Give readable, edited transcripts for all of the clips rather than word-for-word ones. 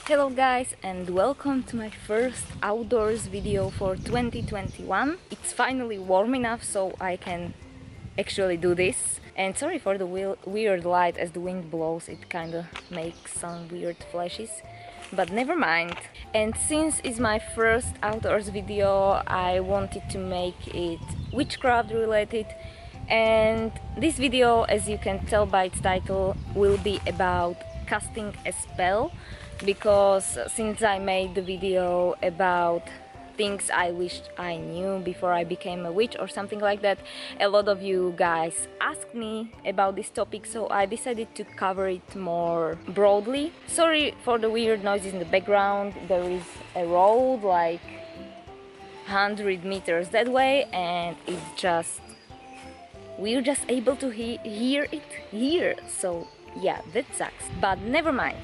Hello guys and welcome to my first outdoors video for 2021. It's finally warm enough so I can actually do this. And sorry for the weird light, as the wind blows it kinda makes some weird flashes. But never mind. And since it's my first outdoors video, I wanted to make it witchcraft related. And this video, as you can tell by its title, will be about casting a spell, because since I made the video about things I wished I knew before I became a witch or something like that, a lot of you guys asked me about this topic, so I decided to cover it more broadly. Sorry for the weird noises in the background. There is a road like 100 meters that way, and we're just able to hear it here, so yeah, that sucks, but never mind.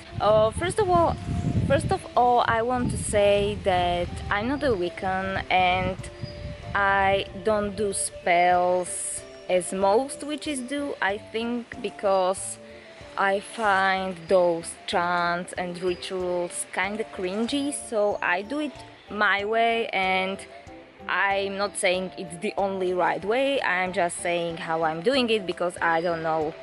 First of all, I want to say that I'm not a Wiccan and I don't do spells as most witches do, I think, because I find those chants and rituals kinda cringy, so I do it my way. And I'm not saying it's the only right way, I'm just saying how I'm doing it because I don't know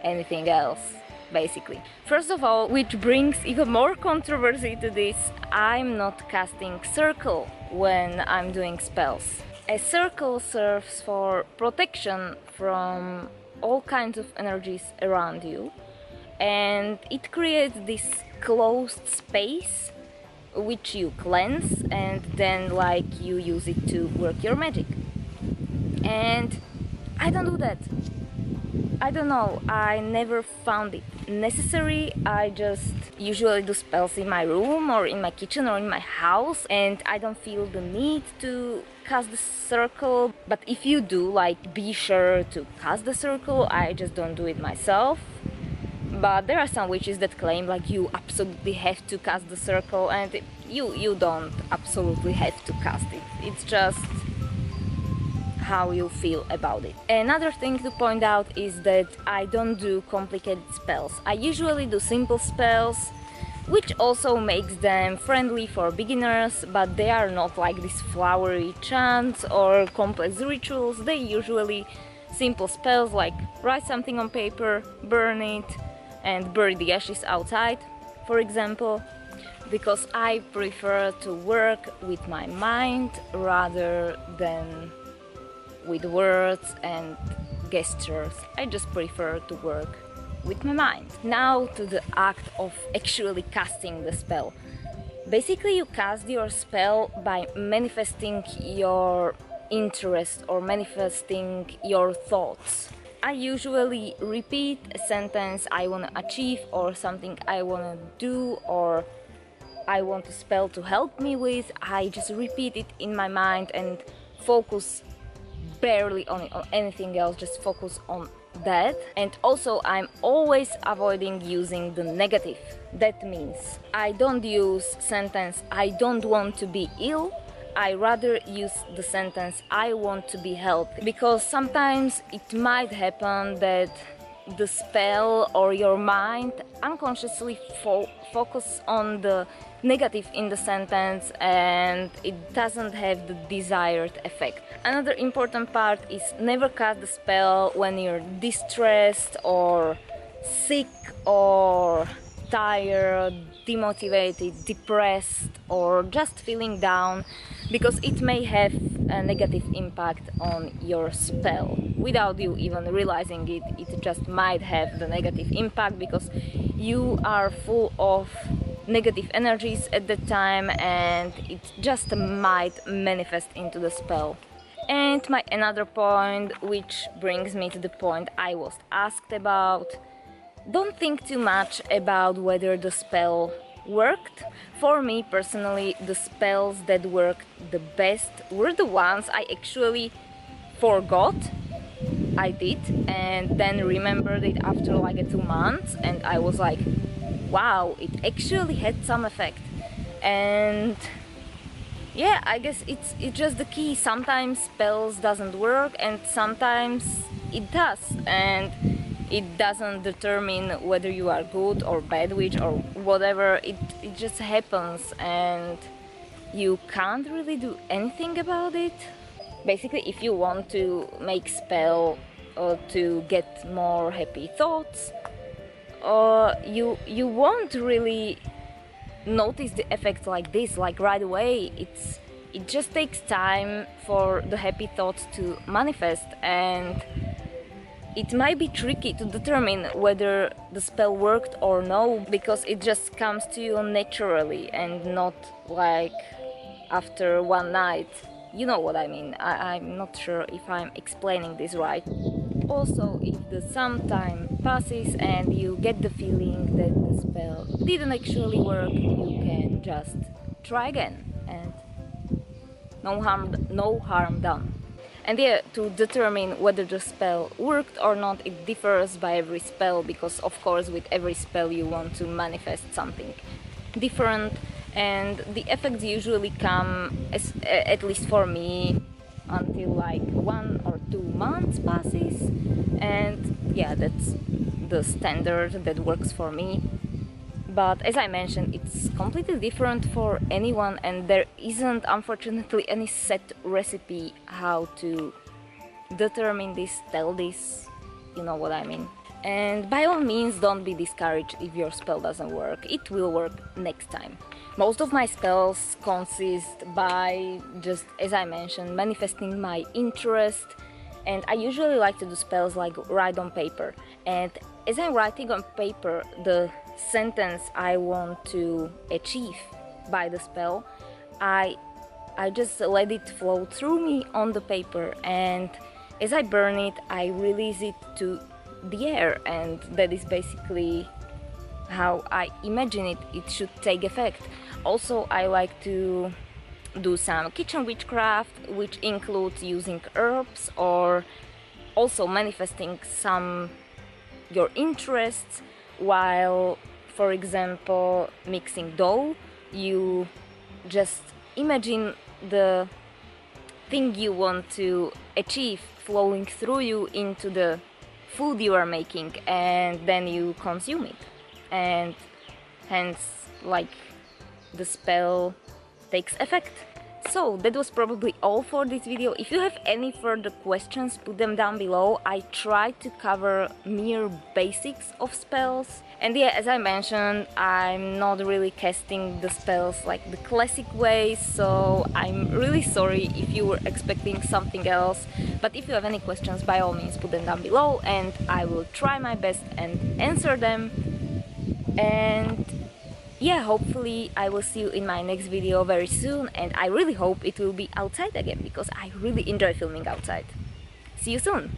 anything else, basically. First of all, which brings even more controversy to this, I'm not casting circle when I'm doing spells. A circle serves for protection from all kinds of energies around you, and it creates this closed space which you cleanse, and then you use it to work your magic. And I don't do that. I don't know, I never found it necessary. I just usually do spells in my room or in my kitchen or in my house, and I don't feel the need to cast the circle. But if you do, be sure to cast the circle. I just don't do it myself. But there are some witches that claim you absolutely have to cast the circle, and you don't absolutely have to cast it. It's just how you feel about it. Another thing to point out is that I don't do complicated spells. I usually do simple spells, which also makes them friendly for beginners, but they are not like these flowery chants or complex rituals. They usually simple spells like write something on paper, burn it, and bury the ashes outside, for example, because I prefer to work with my mind rather than with words and gestures. I just prefer to work with my mind. Now to the act of actually casting the spell. Basically, you cast your spell by manifesting your interest or manifesting your thoughts. I usually repeat a sentence I want to achieve, or something I want to do, or I want a spell to help me with. I just repeat it in my mind and focus barely on anything else, just focus on that. And also, I'm always avoiding using the negative. That means I don't use sentence I don't want to be ill. I rather use the sentence I want to be helped, because sometimes it might happen that the spell or your mind unconsciously focus on the negative in the sentence, and it doesn't have the desired effect. Another important part is never cast the spell when you're distressed or sick or tired, demotivated, depressed, or just feeling down, because it may have a negative impact on your spell without you even realizing it. It just might have the negative impact because you are full of negative energies at the time, and it just might manifest into the spell. And my another point, which brings me to the point I was asked about, don't think too much about whether the spell worked. For me personally, the spells that worked the best were the ones I actually forgot I did and then remembered it after 2 months, and I was like, wow, it actually had some effect. And yeah, I guess it's just the key. Sometimes spells doesn't work and sometimes it does, and It doesn't determine whether you are good or bad witch or whatever. It just happens and you can't really do anything about it. Basically, if you want to make spell or to get more happy thoughts, you won't really notice the effects like this, like right away. It just takes time for the happy thoughts to manifest, and it might be tricky to determine whether the spell worked or no, because it just comes to you naturally and not like after one night. You know what I mean. I'm not sure if I'm explaining this right. Also, if some time passes and you get the feeling that the spell didn't actually work, you can just try again, and no harm done. And yeah, to determine whether the spell worked or not, it differs by every spell, because of course with every spell you want to manifest something different, and the effects usually come, at least for me, until like 1 or 2 months passes, and yeah, that's the standard that works for me. But as I mentioned, it's completely different for anyone, and there isn't unfortunately any set recipe how to determine this, tell this, you know what I mean. And by all means, don't be discouraged if your spell doesn't work. It will work next time. Most of my spells consist by just, as I mentioned, manifesting my interest, and I usually like to do spells like write on paper. And as I'm writing on paper the sentence I want to achieve by the spell, I just let it flow through me on the paper, and as I burn it, I release it to the air, and that is basically how I imagine it should take effect. Also, I like to do some kitchen witchcraft, which includes using herbs or also manifesting some your interests while, for example, mixing dough. You just imagine the thing you want to achieve flowing through you into the food you are making, and then you consume it, and hence like the spell takes effect. So that was probably all for this video. If you have any further questions, put them down below. I tried to cover mere basics of spells, and yeah, as I mentioned, I'm not really casting the spells like the classic way, so I'm really sorry if you were expecting something else. But if you have any questions, by all means put them down below, and I will try my best and answer them. And yeah, hopefully I will see you in my next video very soon, and I really hope it will be outside again, because I really enjoy filming outside. See you soon!